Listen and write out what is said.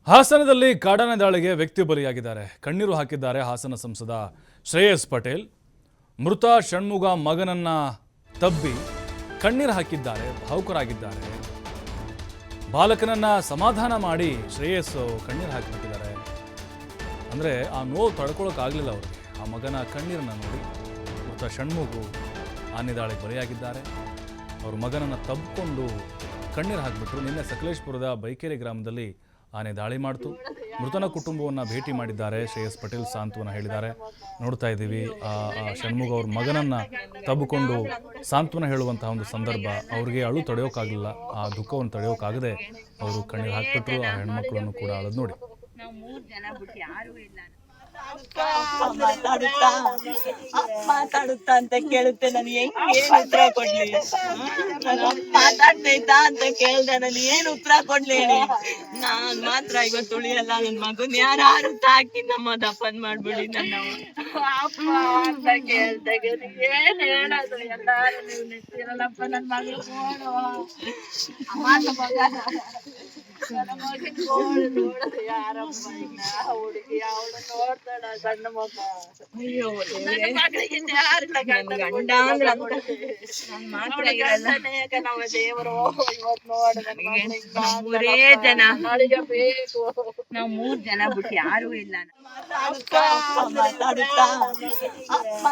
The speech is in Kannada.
ಹಾಸನದಲ್ಲಿ ಕಾಡಾನೆ ದಾಳಿಗೆ ವ್ಯಕ್ತಿ ಬಲಿಯಾಗಿದ್ದಾರೆ. ಕಣ್ಣೀರು ಹಾಕಿದ್ದಾರೆ ಹಾಸನ ಸಂಸದ ಶ್ರೇಯಸ್ ಪಟೇಲ್. ಮೃತ ಷಣ್ಮುಗ ಮಗನನ್ನ ತಬ್ಬಿ ಕಣ್ಣೀರು ಹಾಕಿದ್ದಾರೆ, ಭಾವುಕರಾಗಿದ್ದಾರೆ. ಬಾಲಕನನ್ನ ಸಮಾಧಾನ ಮಾಡಿ ಶ್ರೇಯಸ್ ಕಣ್ಣೀರು ಹಾಕಿಬಿಟ್ಟಿದ್ದಾರೆ. ಅಂದರೆ ಆ ನೋವು ತಡ್ಕೊಳ್ಳೋಕ್ಕಾಗಲಿಲ್ಲ ಅವರಿಗೆ. ಆ ಮಗನ ಕಣ್ಣೀರನ್ನು ನೋಡಿ ಮೃತ ಷಣ್ಮುಗು ಆನೆ ದಾಳಿಗೆ ಬಲಿಯಾಗಿದ್ದಾರೆ. ಅವ್ರ ಮಗನನ್ನು ತಬ್ಬಿಕೊಂಡು ಕಣ್ಣೀರು ಹಾಕಿಬಿಟ್ರು. ನಿನ್ನೆ ಸಕಲೇಶ್ಪುರದ ಬೈಕೆರೆ ಗ್ರಾಮದಲ್ಲಿ ಆನೆ ದಾಳಿ ಮಾಡಿತು. ಮೃತನ ಕುಟುಂಬವನ್ನು ಭೇಟಿ ಮಾಡಿದ್ದಾರೆ. ಶ್ರೇಯಸ್ ಪಟೇಲ್ ಸಾಂತ್ವನ ಹೇಳಿದ್ದಾರೆ. ನೋಡ್ತಾ ಇದ್ದೀವಿ ಆ ಷಣ್ಮುಗ ಅವ್ರ ಮಗನನ್ನು ತಬ್ಬಿಕೊಂಡು ಸಾಂತ್ವನ ಹೇಳುವಂತಹ ಒಂದು ಸಂದರ್ಭ. ಅವ್ರಿಗೆ ಅಳು ತಡೆಯೋಕ್ಕಾಗಲಿಲ್ಲ, ಆ ದುಃಖವನ್ನು ತಡೆಯೋಕ್ಕಾಗದೆ ಅವರು ಕಣ್ಣೀರು ಹಾಕ್ಬಿಟ್ರು. ಆ ಹೆಣ್ಮಕ್ಳನ್ನು ಕೂಡ ಅಳದು ನೋಡಿ. ಮಾತಾಡುತ್ತಾ ಅಂತ ಕೇಳುತ್ತೆ, ನಾನು ಏನ್ ಉತ್ತರ ಕೊಡ್ಲಿ? ಮಾತಾಡ್ತೈತಾ ಅಂತ ಕೇಳ್ದೆ, ನಾನು ಏನ್ ಉತ್ತರ ಕೊಡ್ಲಿ ಹೇಳಿ? ನಾನ್ ಮಾತ್ರ ಇವತ್ತು ಉಳಿಯಲ್ಲ. ನನ್ ಮಗನ್ ಯಾರು ತಾಕಿ ನಮ್ಮ ದಪ್ಪನ್ ಮಾಡ್ಬಿಡಿ. ನನ್ನ ಅಪ್ಪ ಅಂತ ಕೇಳ್ದಾಗ ಏನ್ ಹೇಳೋದು? ಎಲ್ಲಾರು ನೀವು ನಿಂತಿರಲ್ಲಪ್ಪ. ನನ್ ಮಗಳು ನನ್ನ ಮಗನ್ ನೋಡೋದು ಯಾರಪ್ಪ? ಇಲ್ಲ ಹುಡುಗಿ ಅವಳು ನೋಡ್ತಾಳ ಸಣ್ಣ ಮಗ. ಅಯ್ಯೋ ಗಂಡ ಅಂದ್ರೆ ಮಾತ್ರ ನಮ್ಮ ದೇವರು ಇವತ್ತು ನೋಡ ಮೂರೇ ಜನ ಬೇಕು. ನಾವ್ 3 ಜನ ಬಿಟ್ಟು ಯಾರು ಇಲ್ಲ. ಮಾತಾಡುತ್ತಾ